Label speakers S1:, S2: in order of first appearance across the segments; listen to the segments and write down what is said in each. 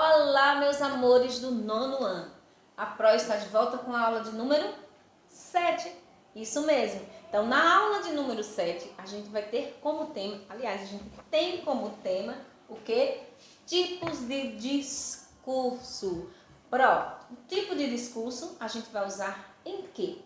S1: Olá, meus amores do nono ano. A Pro está de volta com a aula de número 7. Isso mesmo. Então, na aula de número 7, a gente vai ter como tema, aliás, a gente tem como tema o quê? Tipos de discurso. Pro, tipo de discurso a gente vai usar em quê?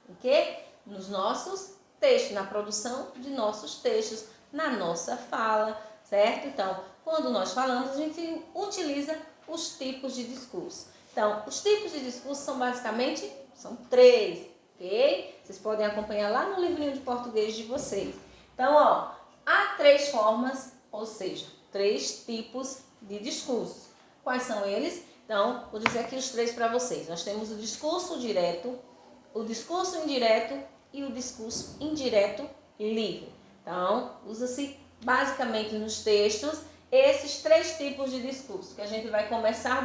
S1: Em quê? Nos nossos textos, na produção de nossos textos, na nossa fala, certo? Então, quando nós falamos, a gente utiliza os tipos de discurso. Então, os tipos de discurso são basicamente, são 3, ok? Vocês podem acompanhar lá no livrinho de português de vocês. Então, ó, há 3 formas, ou seja, 3 tipos de discursos. Quais são eles? Então, vou dizer aqui os 3 para vocês. Nós temos o discurso direto, o discurso indireto e o discurso indireto livre. Então, usa-se basicamente nos textos esses 3 tipos de discurso, que a gente vai começar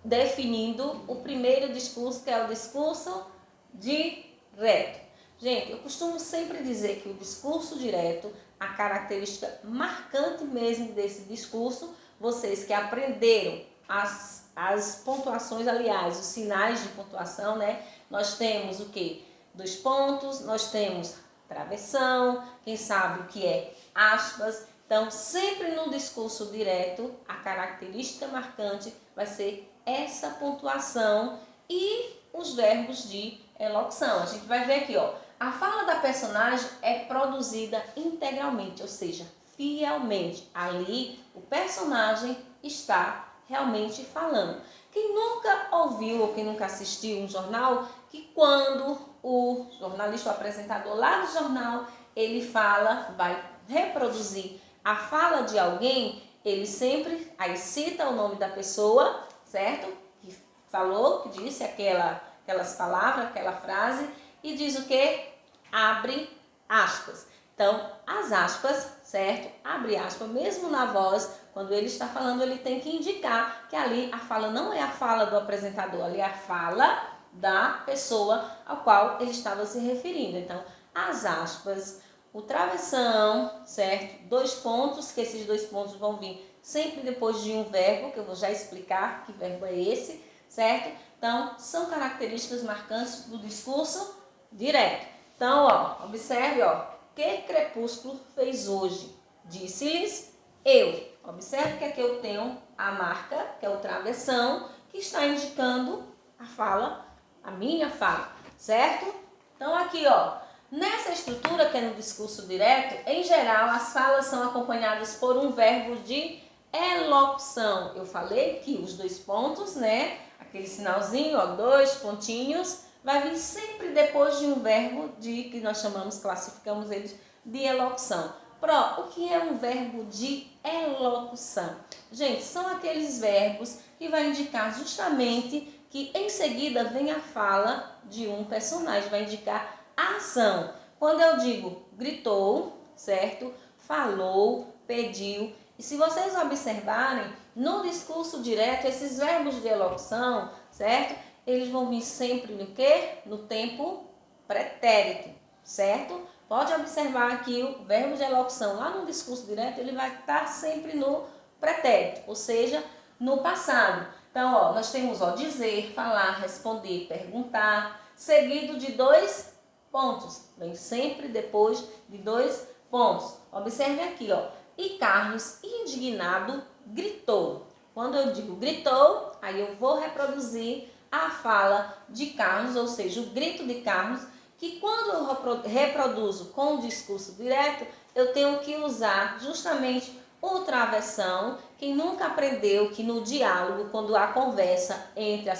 S1: definindo o primeiro discurso, que é o discurso direto. Gente, eu costumo sempre dizer que o discurso direto, a característica marcante mesmo desse discurso, vocês que aprenderam as pontuações, aliás, os sinais de pontuação, né? Nós temos o quê? 2 pontos, nós temos travessão, quem sabe o que é aspas. Então, sempre no discurso direto, a característica marcante vai ser essa pontuação e os verbos de elocução. A gente vai ver aqui, ó, a fala da personagem é produzida integralmente, ou seja, fielmente. Ali, o personagem está realmente falando. Quem nunca ouviu ou quem nunca assistiu um jornal, que quando o jornalista, o apresentador lá do jornal, ele fala, vai reproduzir a fala de alguém, ele sempre aí cita o nome da pessoa, certo? Que falou, que disse aquelas palavras, aquela frase, e diz o quê? Abre aspas. Então, as aspas, certo? Abre aspas, mesmo na voz, quando ele está falando, ele tem que indicar que ali a fala não é a fala do apresentador, ali é a fala da pessoa ao qual ele estava se referindo. Então, as aspas, o travessão, certo? 2 pontos, que esses 2 pontos vão vir sempre depois de um verbo, que eu vou já explicar que verbo é esse, certo? Então, são características marcantes do discurso direto. Então, ó, observe, ó, que crepúsculo fez hoje? Disse-lhes eu. Observe que aqui eu tenho a marca, que é o travessão, que está indicando a fala, a minha fala, certo? Então, aqui, ó, nessa estrutura que é no discurso direto, em geral, as falas são acompanhadas por um verbo de elocução. Eu falei que os 2 pontos, né? Aquele sinalzinho, ó, 2 pontinhos, vai vir sempre depois de um verbo que nós classificamos eles de elocução. Pro, o que é um verbo de elocução? Gente, são aqueles verbos que vai indicar justamente que em seguida vem a fala de um personagem, vai indicar a ação. Quando eu digo gritou, certo? Falou, pediu. E se vocês observarem, no discurso direto, esses verbos de elocução, certo? Eles vão vir sempre no quê? No tempo pretérito, certo? Pode observar aqui o verbo de elocução lá no discurso direto, ele vai estar sempre no pretérito, ou seja, no passado. Então, ó, nós temos, ó, dizer, falar, responder, perguntar, seguido de 2 pontos. Vem sempre depois de 2 pontos. Observe aqui, ó. E Carlos, indignado, gritou. Quando eu digo gritou, aí eu vou reproduzir a fala de Carlos, ou seja, o grito de Carlos, que quando eu reproduzo com o discurso direto, eu tenho que usar justamente o travessão. Quem nunca aprendeu que no diálogo, quando há conversa entre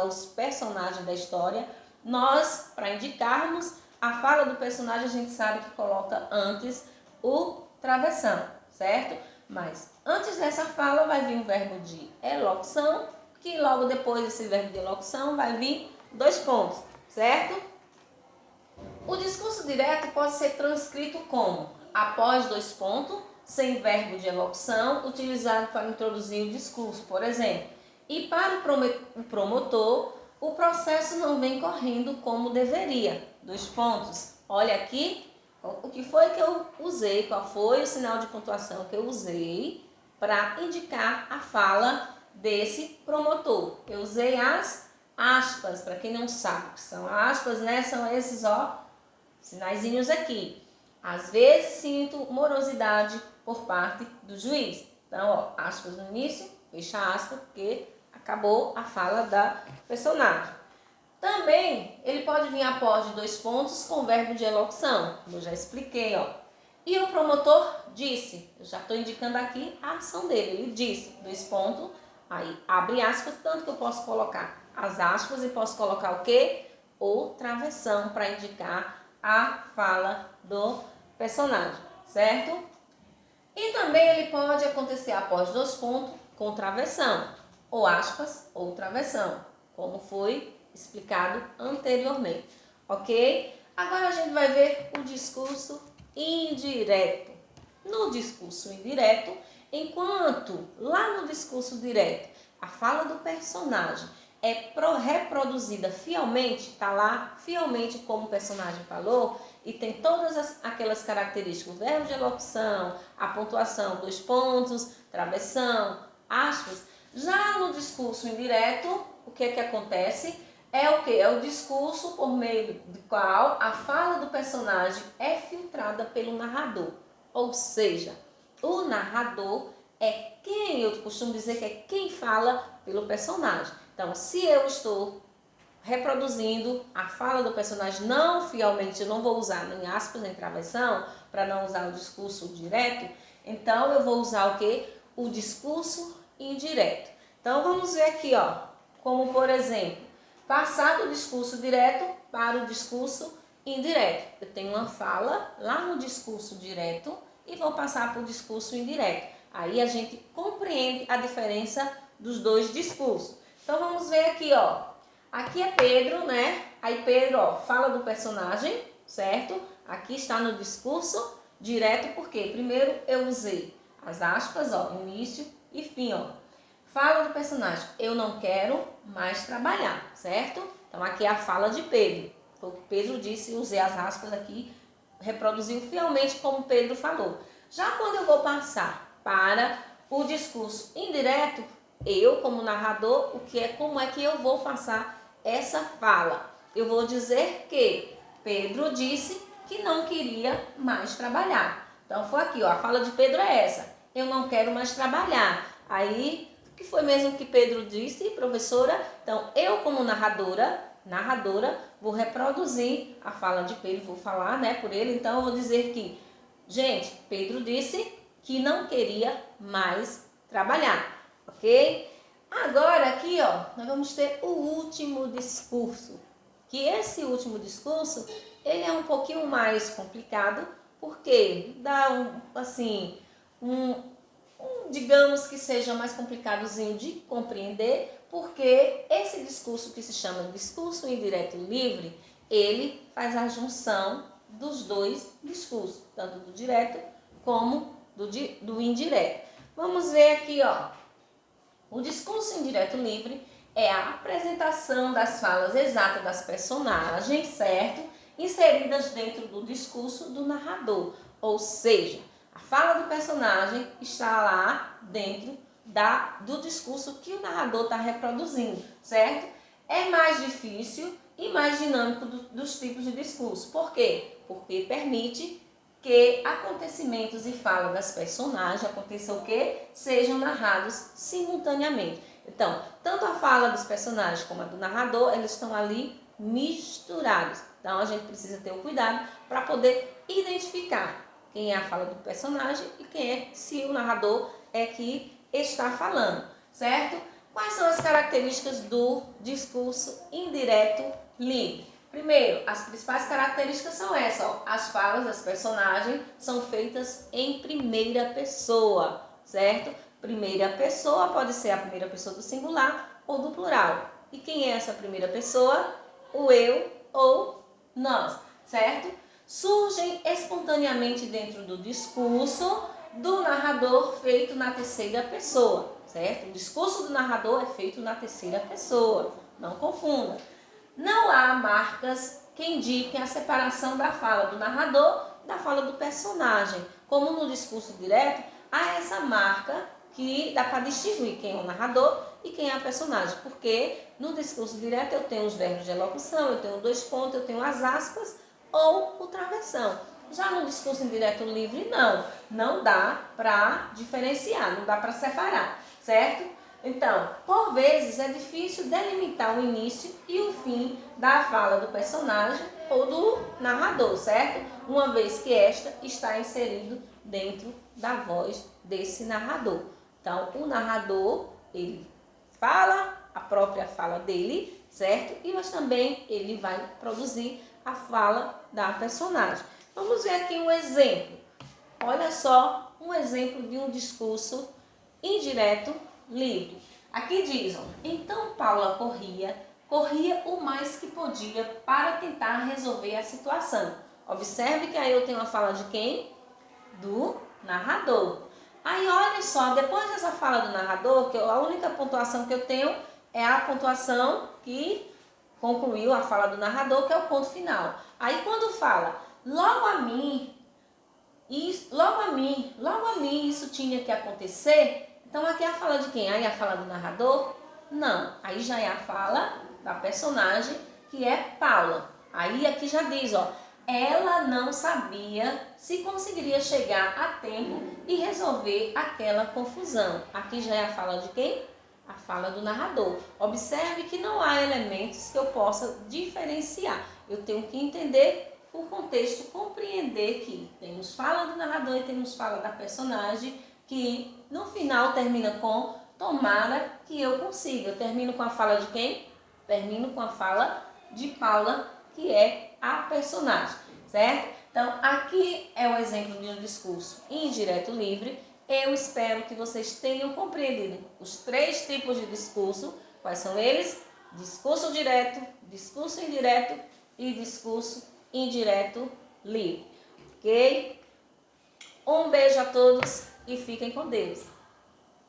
S1: os personagens da história, nós, para indicarmos a fala do personagem, a gente sabe que coloca antes o travessão, certo? Mas antes dessa fala vai vir um verbo de elocução, que logo depois desse verbo de elocução vai vir 2 pontos, certo? O discurso direto pode ser transcrito como após 2 pontos, sem verbo de elocução, utilizado para introduzir o discurso, por exemplo. E para o promotor, o processo não vem correndo como deveria. 2 pontos. Olha aqui, o que foi que eu usei, qual foi o sinal de pontuação que eu usei para indicar a fala desse promotor. Eu usei as aspas, para quem não sabe o que são aspas, né? São esses, ó, sinaizinhos aqui. Às vezes sinto morosidade por parte do juiz. Então, ó, aspas no início, fecha aspas, porque acabou a fala da personagem. Também, ele pode vir após de 2 pontos com verbo de elocução, como eu já expliquei, ó. E o promotor disse, eu já estou indicando aqui a ação dele, ele disse, 2 pontos, aí abre aspas, tanto que eu posso colocar as aspas e posso colocar o quê? O travessão, para indicar a fala do personagem, certo? E também ele pode acontecer após 2 pontos com travessão, ou aspas, ou travessão, como foi explicado anteriormente, ok? Agora a gente vai ver o discurso indireto. No discurso indireto, enquanto lá no discurso direto a fala do personagem é reproduzida fielmente, está lá fielmente como o personagem falou, e tem todas aquelas características, o verbo de elocução, a pontuação, 2 pontos, travessão, aspas. Já no discurso indireto, o que é que acontece? É o que? É o discurso por meio do qual a fala do personagem é filtrada pelo narrador. Ou seja, o narrador é quem, eu costumo dizer que é quem fala pelo personagem. Então, se eu estou reproduzindo a fala do personagem não fielmente, eu não vou usar nem aspas nem travessão, para não usar o discurso direto, então eu vou usar o que? O discurso indireto. Então, vamos ver aqui, ó, como por exemplo, passar do discurso direto para o discurso indireto. Eu tenho uma fala lá no discurso direto e vou passar para o discurso indireto. Aí a gente compreende a diferença dos dois discursos. Então vamos ver aqui, ó. Aqui é Pedro, né? Aí Pedro, ó, fala do personagem, certo? Aqui está no discurso direto, porque primeiro eu usei as aspas, ó, início e fim, ó. Fala do personagem, eu não quero mais trabalhar, certo? Então aqui é a fala de Pedro. Foi o que Pedro disse, usei as aspas aqui, reproduziu fielmente como Pedro falou. Já quando eu vou passar para o discurso indireto, eu como narrador, como é que eu vou passar essa fala? Eu vou dizer que Pedro disse que não queria mais trabalhar. Então foi aqui, ó, a fala de Pedro é essa, eu não quero mais trabalhar. Aí, o que foi mesmo que Pedro disse, professora? Então, eu como narradora, vou reproduzir a fala de Pedro, vou falar, né, por ele. Então, eu vou dizer que, gente, Pedro disse que não queria mais trabalhar, ok? Agora, aqui, ó, nós vamos ter o último discurso. Que esse último discurso, ele é um pouquinho mais complicado, porque dá digamos que seja mais complicadozinho de compreender, porque esse discurso que se chama discurso indireto livre, ele faz a junção dos dois discursos, tanto do direto como do indireto. Vamos ver aqui, ó. O discurso indireto livre é a apresentação das falas exatas das personagens, certo? Inseridas dentro do discurso do narrador, ou seja, a fala do personagem está lá dentro do discurso que o narrador está reproduzindo, certo? É mais difícil e mais dinâmico dos tipos de discurso. Por quê? Porque permite que acontecimentos e fala das personagens aconteçam o quê? Sejam narrados simultaneamente. Então, tanto a fala dos personagens como a do narrador, eles estão ali misturados. Então, a gente precisa ter o cuidado para poder identificar quem é a fala do personagem e quem é, se o narrador é que está falando, certo? Quais são as características do discurso indireto livre? Primeiro, as principais características são essas, ó. As falas das personagens são feitas em primeira pessoa, certo? Primeira pessoa pode ser a primeira pessoa do singular ou do plural. E quem é essa primeira pessoa? O eu ou nós, certo? Surgem espontaneamente dentro do discurso do narrador feito na terceira pessoa, certo? O discurso do narrador é feito na terceira pessoa, não confunda. Não há marcas que indiquem a separação da fala do narrador da fala do personagem. Como no discurso direto, há essa marca que dá para distinguir quem é o narrador e quem é a personagem. Porque no discurso direto eu tenho os verbos de elocução, eu tenho dois pontos, eu tenho as aspas ou o travessão. Já no discurso indireto livre, não dá para diferenciar, não dá para separar, certo? Então, por vezes é difícil delimitar o início e o fim da fala do personagem ou do narrador, certo? Uma vez que esta está inserido dentro da voz desse narrador. Então, o narrador, ele fala a própria fala dele, certo? Mas também ele vai produzir a fala da personagem. Vamos ver aqui um exemplo. Olha só um exemplo de um discurso indireto livre. Aqui diz, então Paula corria o mais que podia para tentar resolver a situação. Observe que aí eu tenho a fala de quem? Do narrador. Aí olha só, depois dessa fala do narrador, que a única pontuação que eu tenho é a pontuação que concluiu a fala do narrador, que é o ponto final. Aí quando fala, logo a mim, isso tinha que acontecer. Então aqui é a fala de quem? Aí é a fala do narrador? Não, aí já é a fala da personagem, que é Paula. Aí aqui já diz, ela não sabia se conseguiria chegar a tempo e resolver aquela confusão. Aqui já é a fala de quem? A fala do narrador. Observe que não há elementos que eu possa diferenciar. Eu tenho que entender o contexto, compreender que temos fala do narrador e temos fala da personagem, que no final termina com tomara que eu consiga. Eu termino com a fala de quem? Termino com a fala de Paula, que é a personagem, certo? Então, aqui é o exemplo de um discurso indireto livre. Eu espero que vocês tenham compreendido os 3 tipos de discurso. Quais são eles? Discurso direto, discurso indireto e discurso indireto livre. Ok? Um beijo a todos e fiquem com Deus.